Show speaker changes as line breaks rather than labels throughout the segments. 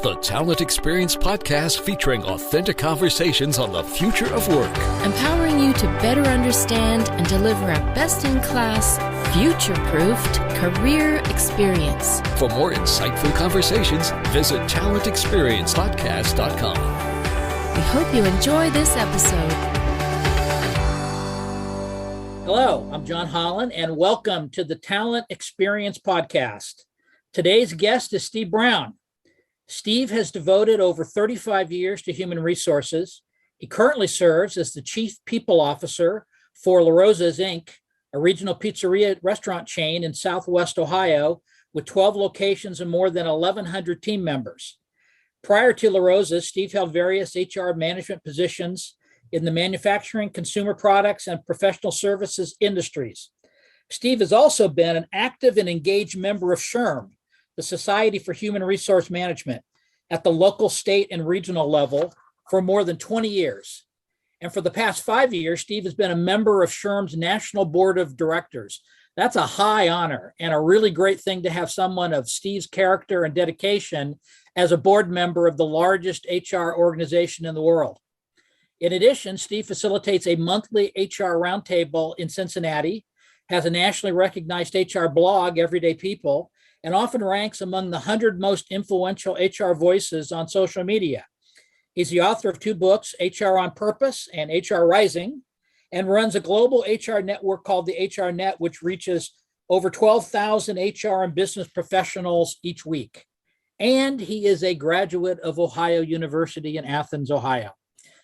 the Talent Experience podcast featuring authentic conversations on the future of work.
Empowering you to better understand and deliver a best-in-class, future-proofed career experience.
For more insightful conversations, visit talentexperiencepodcast.com.
We hope you enjoy this episode.
Hello, I'm John Hollon, and welcome to the Talent Experience podcast. Today's guest is Steve Browne. Steve has devoted over 35 years to human resources. He currently serves as the Chief People Officer for LaRosa, Inc., a regional pizzeria restaurant chain in Southwest Ohio with 12 locations and more than 1,100 team members. Prior to LaRosa, Steve held various HR management positions in the manufacturing, consumer products, and professional services industries. Steve has also been an active and engaged member of SHRM, the Society for Human Resource Management, at the local, state, and regional level for more than 20 years. And for the past 5 years, Steve has been a member of SHRM's National Board of Directors. That's a high honor and a really great thing to have someone of Steve's character and dedication as a board member of the largest HR organization in the world. In addition, Steve facilitates a monthly HR roundtable in Cincinnati, has a nationally recognized HR blog, Everyday People, and often ranks among the 100 most influential HR voices on social media. He's the author of 2 books, HR on Purpose and HR Rising, and runs a global HR network called the HR Net, which reaches over 12,000 HR and business professionals each week. And he is a graduate of Ohio University in Athens, Ohio.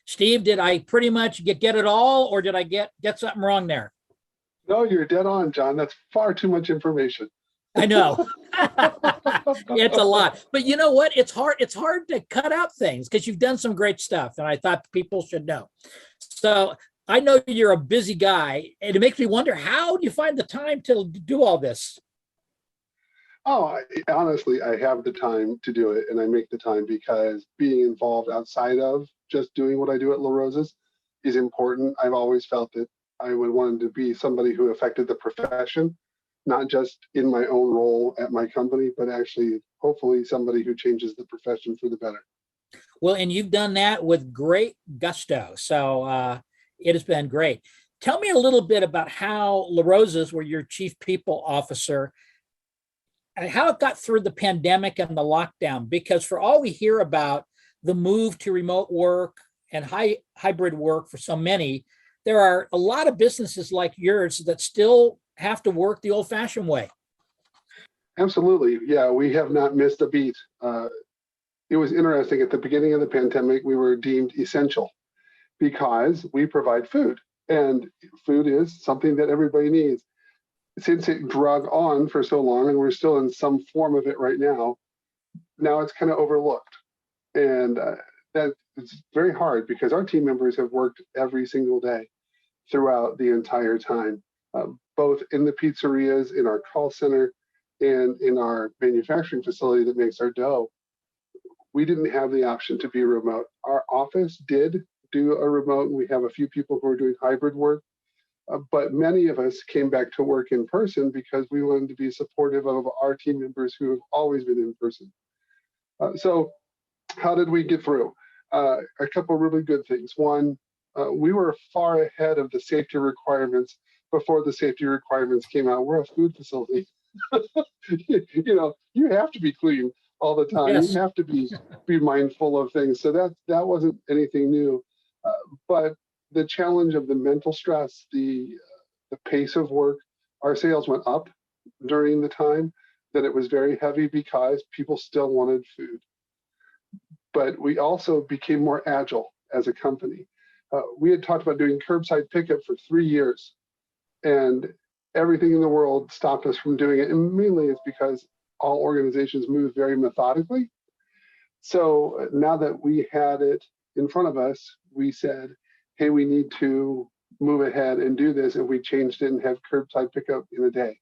Steve, did I pretty much get it all, or did I get something wrong there?
No, you're dead on, John. That's far too much information.
I know. It's a lot. But you know what? It's hard to cut out things because you've done some great stuff, and I thought people should know. So I know you're a busy guy, and it makes me wonder, how do you find the time to do all this?
Honestly, I have the time to do it, and I make the time because being involved outside of just doing what I do at LaRosa's is important. I've always felt that I would want to be somebody who affected the profession, not just in my own role at my company, but actually, hopefully, somebody who changes the profession for the better.
Well, and you've done that with great gusto. So it has been great. Tell me a little bit about how LaRosa's, where you're Chief People Officer, and how it got through the pandemic and the lockdown. Because for all we hear about the move to remote work and hybrid work for so many, there are a lot of businesses like yours that still have to work the old-fashioned way.
Absolutely. Yeah, we have not missed a beat. It was interesting. At the beginning of the pandemic, we were deemed essential because we provide food, and food is something that everybody needs. Since it drug on for so long, and we're still in some form of it right now it's kind of overlooked. And that it's very hard because our team members have worked every single day throughout the entire time, both in the pizzerias, in our call center, and in our manufacturing facility that makes our dough. We didn't have the option to be remote. Our office did do a remote, and we have a few people who are doing hybrid work, but many of us came back to work in person because we wanted to be supportive of our team members who have always been in person. So how did we get through? A couple of really good things. One, we were far ahead of the safety requirements before the safety requirements came out. We're a food facility. You have to be clean all the time. Yes. You have to be mindful of things. So that wasn't anything new. But the challenge of the mental stress, the pace of work, our sales went up during the time that it was very heavy because people still wanted food. But we also became more agile as a company. We had talked about doing curbside pickup for 3 years, and everything in the world stopped us from doing it. And mainly it's because all organizations move very methodically. So now that we had it in front of us, we said, hey, we need to move ahead and do this. And we changed it and have curbside pickup in a day.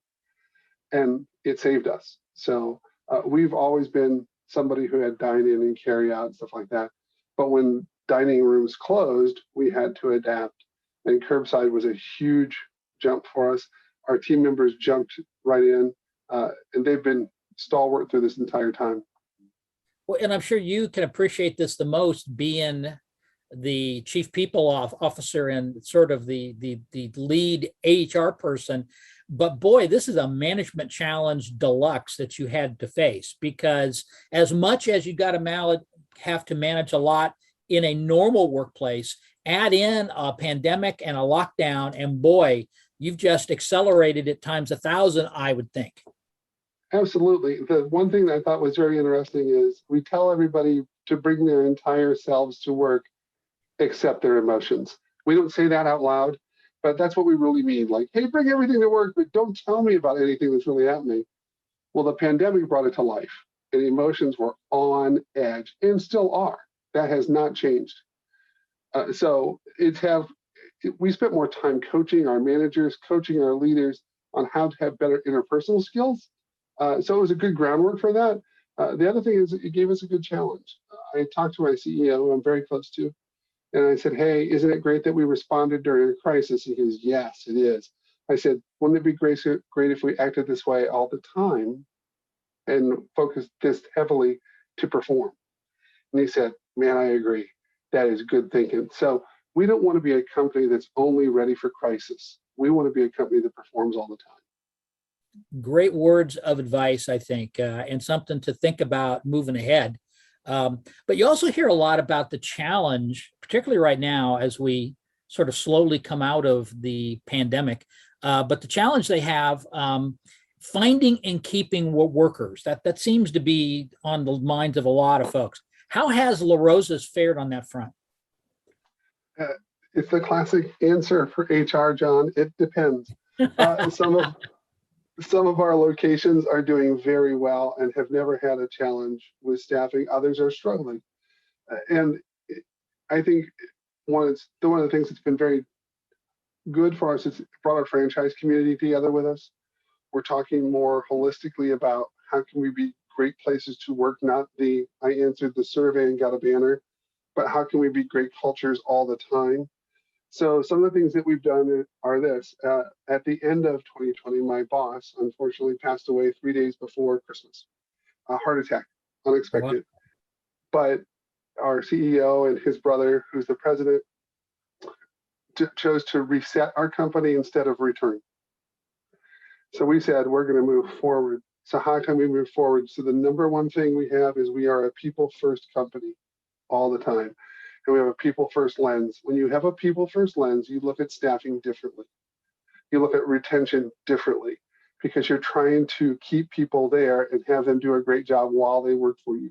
And it saved us. So we've always been somebody who had dine in and carry out and stuff like that. But when dining rooms closed, we had to adapt. And curbside was a huge jump for us. Our team members jumped right in, and they've been stalwart through this entire time.
Well, and I'm sure you can appreciate this the most, being the chief people officer and sort of the lead HR person. But boy, this is a management challenge deluxe that you had to face, because as much as you got to have to manage a lot in a normal workplace, add in a pandemic and a lockdown, and boy, you've just accelerated it times 1,000, I would think.
Absolutely. The one thing that I thought was very interesting is we tell everybody to bring their entire selves to work except their emotions. We don't say that out loud, but that's what we really mean. Like, hey, bring everything to work, but don't tell me about anything that's really happening. Well, the pandemic brought it to life, and emotions were on edge and still are. That has not changed. We spent more time coaching our managers, coaching our leaders on how to have better interpersonal skills. So it was a good groundwork for that. The other thing is it gave us a good challenge. I talked to my CEO, who I'm very close to, and I said, hey, isn't it great that we responded during a crisis? He goes, yes, it is. I said, wouldn't it be great if we acted this way all the time and focused this heavily to perform? And he said, man, I agree. That is good thinking. So we don't want to be a company that's only ready for crisis. We want to be a company that performs all the time.
Great words of advice, I think, and something to think about moving ahead. But you also hear a lot about the challenge, particularly right now as we sort of slowly come out of the pandemic, but the challenge they have finding and keeping workers. That seems to be on the minds of a lot of folks. How has LaRosa's fared on that front?
It's the classic answer for HR, John. It depends. Some of our locations are doing very well and have never had a challenge with staffing. Others are struggling. And I think one of the things that's been very good for us is brought our franchise community together with us. We're talking more holistically about how can we be great places to work, not I answered the survey and got a banner, but how can we be great cultures all the time? So some of the things that we've done are this. At the end of 2020, my boss unfortunately passed away 3 days before Christmas. A heart attack, unexpected. Wow. But our CEO and his brother, who's the president, chose to reset our company instead of return. So we said, we're going to move forward. So how can we move forward? So the number one thing we have is we are a people first company all the time. And we have a people first lens. When you have a people first lens, you look at staffing differently. You look at retention differently, because you're trying to keep people there and have them do a great job while they work for you.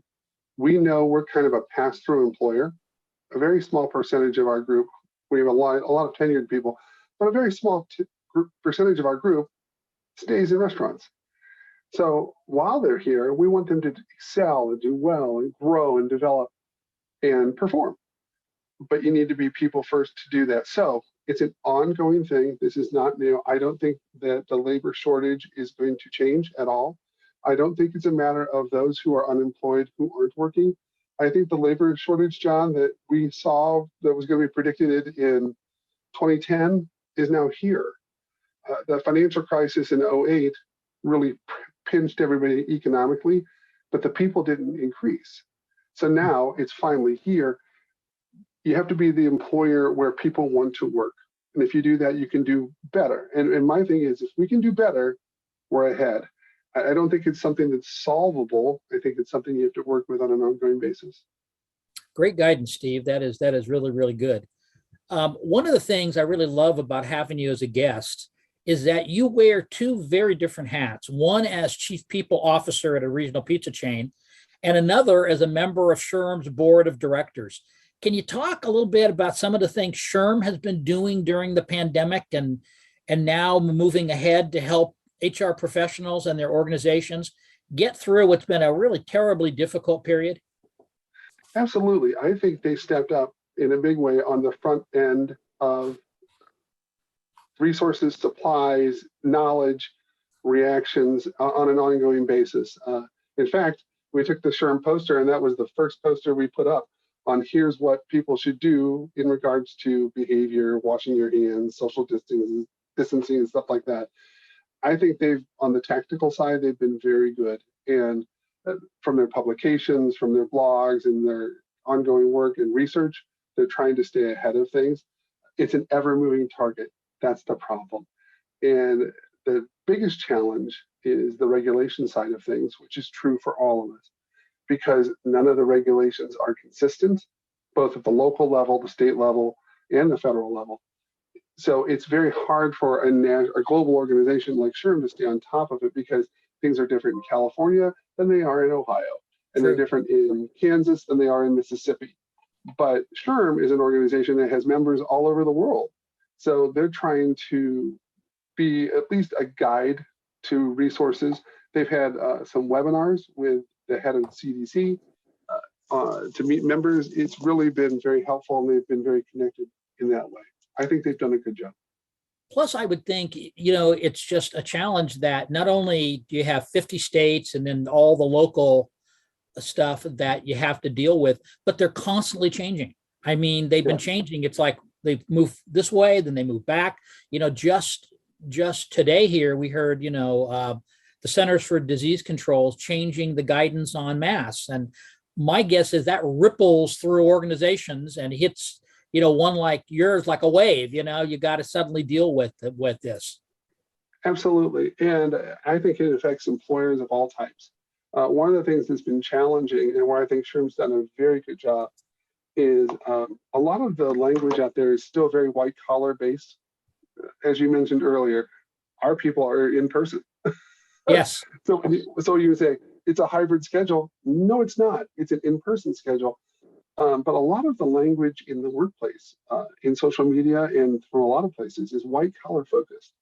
We know we're kind of a pass-through employer. A very small percentage of our group, we have a lot of tenured people, but a very small percentage of our group stays in restaurants. So while they're here, we want them to excel and do well and grow and develop and perform. But you need to be people first to do that. So it's an ongoing thing. This is not new. I don't think that the labor shortage is going to change at all. I don't think it's a matter of those who are unemployed who aren't working. I think the labor shortage, John, that we saw that was going to be predicted in 2010 is now here. The financial crisis in 2008 really pinched everybody economically, but the people didn't increase. So now it's finally here. You have to be the employer where people want to work. And if you do that, you can do better. And my thing is, if we can do better, we're ahead. I don't think it's something that's solvable. I think it's something you have to work with on an ongoing basis.
Great guidance, Steve. That is really, really good. One of the things I really love about having you as a guest is that you wear two very different hats, one as chief people officer at a regional pizza chain, and another as a member of SHRM's board of directors. Can you talk a little bit about some of the things SHRM has been doing during the pandemic and now moving ahead to help HR professionals and their organizations get through what's been a really terribly difficult period?
Absolutely. I think they stepped up in a big way on the front end of resources, supplies, knowledge, reactions on an ongoing basis. In fact, we took the SHRM poster, and that was the first poster we put up on here's what people should do in regards to behavior, washing your hands, social distancing, and stuff like that. I think on the tactical side, they've been very good. And from their publications, from their blogs and their ongoing work and research. They're trying to stay ahead of things. It's an ever-moving target. That's the problem. And the biggest challenge is the regulation side of things, which is true for all of us, because none of the regulations are consistent, both at the local level, the state level, and the federal level. So it's very hard for a global organization like SHRM to stay on top of it, because things are different in California than they are in Ohio, and they're different in Kansas than they are in Mississippi. But SHRM is an organization that has members all over the world. So they're trying to be at least a guide to resources. They've had some webinars with the head of the CDC to meet members. It's really been very helpful, and they've been very connected in that way. I think they've done a good job.
Plus, I would think, it's just a challenge that not only do you have 50 states and then all the local stuff that you have to deal with, but they're constantly changing. I mean, they've been changing. It's like they move this way, then they move back. Just today here, we heard, the Centers for Disease Control changing the guidance on masks. And my guess is that ripples through organizations and hits, one like yours, like a wave. You got to suddenly deal with this.
Absolutely. And I think it affects employers of all types. One of the things that's been challenging, and where I think SHRM's done a very good job, is a lot of the language out there is still very white collar based. As you mentioned earlier, our people are in person.
Yes.
So you say it's a hybrid schedule. No, it's not. It's an in-person schedule. But a lot of the language in the workplace, in social media, and from a lot of places is white collar focused.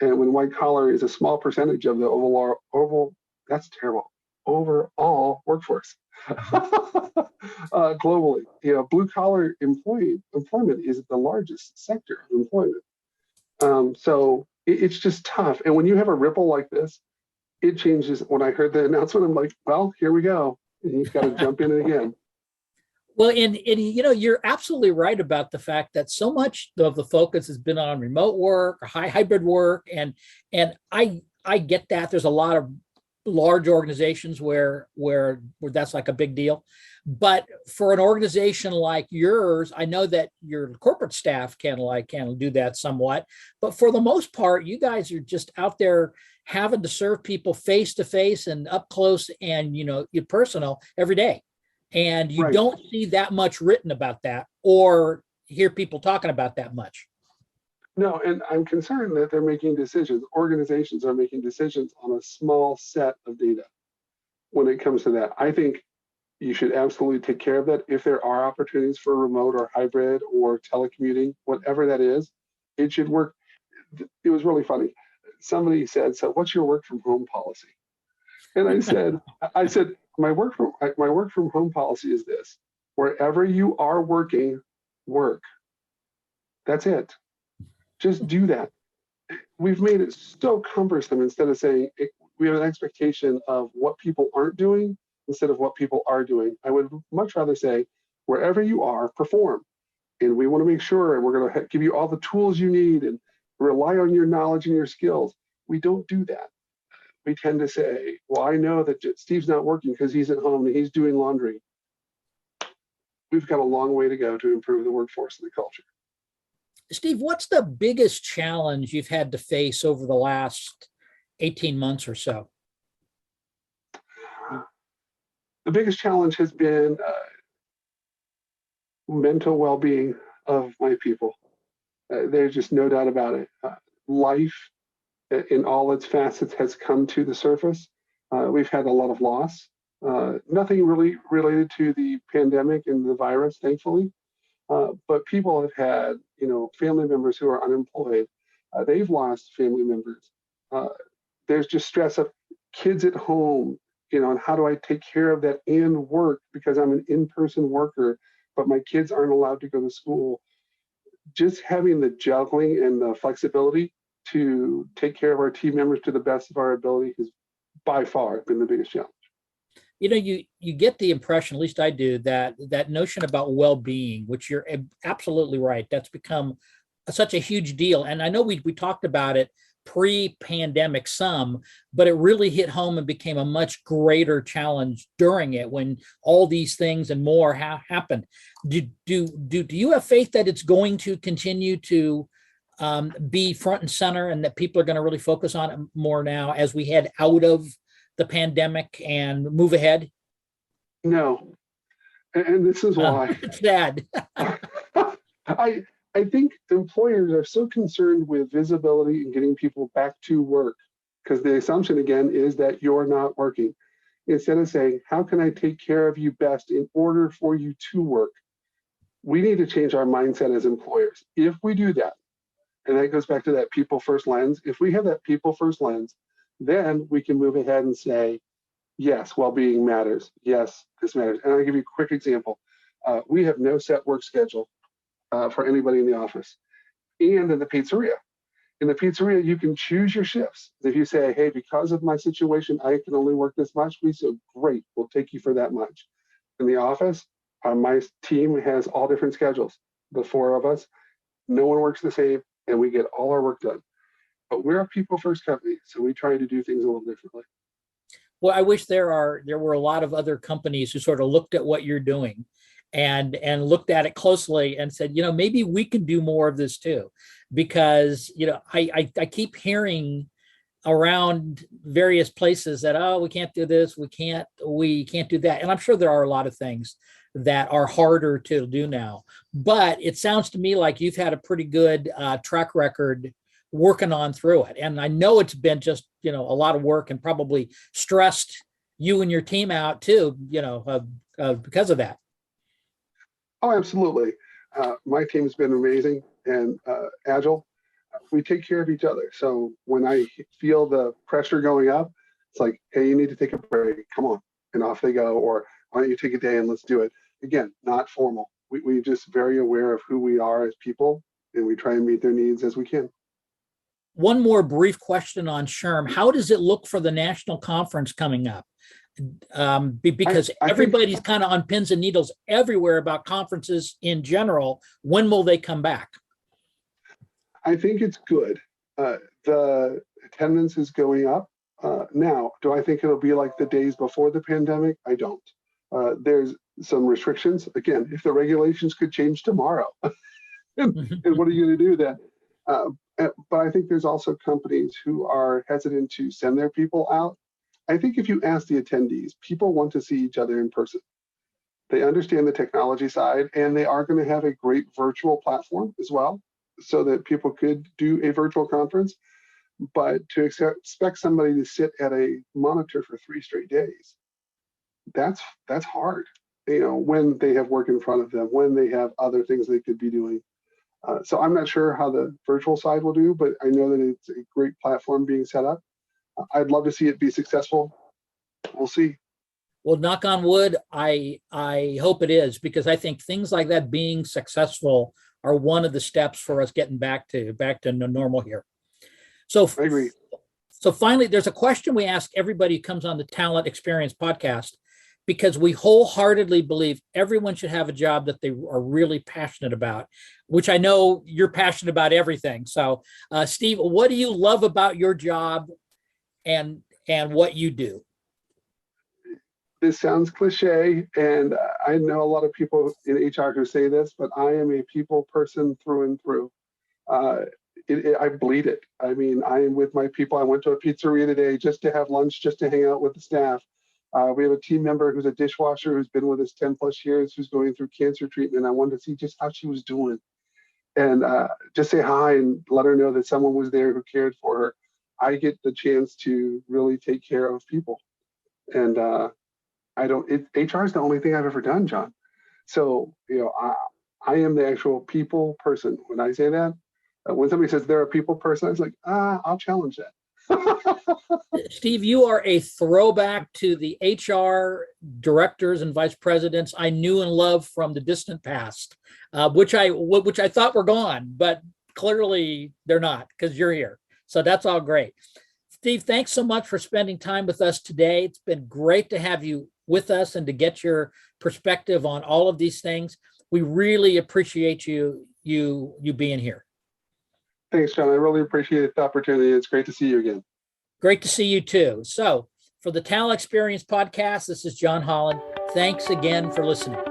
And when white collar is a small percentage of the overall workforce globally, blue collar employment is the largest sector of employment. So it's just tough. And when you have a ripple like this, it changes. When I heard the announcement, I'm like, well, here we go. And you've got to jump in it again.
Well, and you're absolutely right about the fact that so much of the focus has been on remote work or hybrid work, and I get that. There's a lot of large organizations where that's like a big deal, but for an organization like yours, I know that your corporate staff can do that somewhat, but for the most part, you guys are just out there having to serve people face to face and up close and personal every day. And you don't see that much written about that or hear people talking about that much.
No, and I'm concerned that they're making decisions. Organizations are making decisions on a small set of data when it comes to that. I think you should absolutely take care of that. If there are opportunities for remote or hybrid or telecommuting, whatever that is, it should work. It was really funny. Somebody said, "So what's your work from home policy?" And I said, my work from home policy is this: wherever you are working, work. That's it. Just do that. We've made it so cumbersome. Instead of saying we have an expectation of what people aren't doing instead of what people are doing. I would much rather say wherever you are, perform. And we want to make sure, and we're going to give you all the tools you need and rely on your knowledge and your skills. We don't do that. We tend to say, well, I know that Steve's not working because he's at home and he's doing laundry. We've got a long way to go to improve the workforce and the culture.
Steve, what's the biggest challenge you've had to face over the last 18 months or so?
The biggest challenge has been mental well-being of my people. There's just no doubt about it. Life in all its facets has come to the surface. We've had a lot of loss. Nothing really related to the pandemic and the virus, thankfully. But people have had, family members who are unemployed. They've lost family members. There's just stress of kids at home, and how do I take care of that and work because I'm an in-person worker, but my kids aren't allowed to go to school. Just having the juggling and the flexibility to take care of our team members to the best of our ability has by far been the biggest challenge.
You get the impression, at least I do, that notion about well-being, which you're absolutely right, that's become such a huge deal. And I know we talked about it pre-pandemic some, but it really hit home and became a much greater challenge during it when all these things and more happened. Do you have faith that it's going to continue to be front and center and that people are going to really focus on it more now as we head out of the pandemic and move ahead?
No. And this is why.
It's sad.
I think employers are so concerned with visibility and getting people back to work, because the assumption again is that you're not working. Instead of saying, how can I take care of you best in order for you to work? We need to change our mindset as employers. If we do that, and that goes back to that people first lens, if we have that people first lens, then we can move ahead and say, yes, well-being matters. Yes, this matters. And I'll give you a quick example. We have no set work schedule for anybody in the office. And in the pizzeria. In the pizzeria, you can choose your shifts. If you say, hey, because of my situation, I can only work this much, we say, great, we'll take you for that much. In the office, my team has all different schedules. The four of us, no one works the same, and we get all our work done. But we're a people-first company, so we try to do things a little differently.
Well, I wish there were a lot of other companies who sort of looked at what you're doing and looked at it closely and said, maybe we can do more of this too, because I keep hearing around various places that, oh, we can't do this, we can't do that, and I'm sure there are a lot of things that are harder to do now. But it sounds to me like you've had a pretty good track record working on through it, and I know it's been just a lot of work and probably stressed you and your team out too, because of that.
Oh, absolutely. My team's been amazing and agile. We take care of each other. So when I feel the pressure going up, it's like, hey, you need to take a break. Come on. And off they go. Or why don't you take a day and let's do it. Again, not formal. We're just very aware of who we are as people, and we try and meet their needs as we can.
One more brief question on SHRM. How does it look for the national conference coming up? Because everybody's kind of on pins and needles everywhere about conferences in general. When will they come back?
I think it's good. The attendance is going up. Now, do I think it'll be like the days before the pandemic? I don't. There's some restrictions. Again, if the regulations could change tomorrow, and what are you going to do then? But I think there's also companies who are hesitant to send their people out. I think if you ask the attendees, people want to see each other in person. They understand the technology side, and they are going to have a great virtual platform as well, so that people could do a virtual conference. But to expect somebody to sit at a monitor for 3 straight days, that's hard. When they have work in front of them, when they have other things they could be doing. So I'm not sure how the virtual side will do, but I know that it's a great platform being set up. I'd love to see it be successful. We'll see.
Well, knock on wood, I hope it is, because I think things like that being successful are one of the steps for us getting back to normal here. So
I agree.
So finally, there's a question we ask everybody who comes on the Talent Experience podcast, because we wholeheartedly believe everyone should have a job that they are really passionate about, which I know you're passionate about everything. So Steve, what do you love about your job and what you do?
This sounds cliche, and I know a lot of people in HR who say this, but I am a people person through and through. I bleed it. I mean, I am with my people. I went to a pizzeria today just to have lunch, just to hang out with the staff. We have a team member who's a dishwasher who's been with us 10 plus years, who's going through cancer treatment. I wanted to see just how she was doing, and just say hi and let her know that someone was there who cared for her. I get the chance to really take care of people. And HR is the only thing I've ever done, John. So, I am the actual people person. When I say that, when somebody says they're a people person, I was like, I'll challenge that.
Steve, you are a throwback to the HR directors and vice presidents I knew and loved from the distant past, which I thought were gone, but clearly they're not, because you're here. So that's all great. Steve, thanks so much for spending time with us today. It's been great to have you with us and to get your perspective on all of these things. We really appreciate you being here.
Thanks, John. I really appreciate the opportunity. It's great to see you again.
Great to see you too. So for the Talent Experience Podcast, this is John Hollon. Thanks again for listening.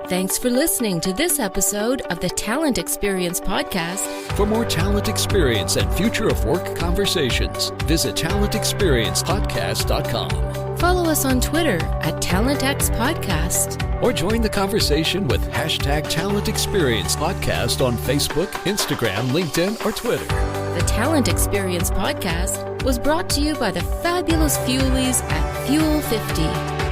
Thanks for listening to this episode of the Talent Experience Podcast.
For more talent experience and future of work conversations, visit talentexperiencepodcast.com.
Follow us on Twitter at TalentXPodcast.
Or join the conversation with #Talent Experience Podcast on Facebook, Instagram, LinkedIn, or Twitter.
The Talent Experience Podcast was brought to you by the fabulous Fuelies at Fuel 50.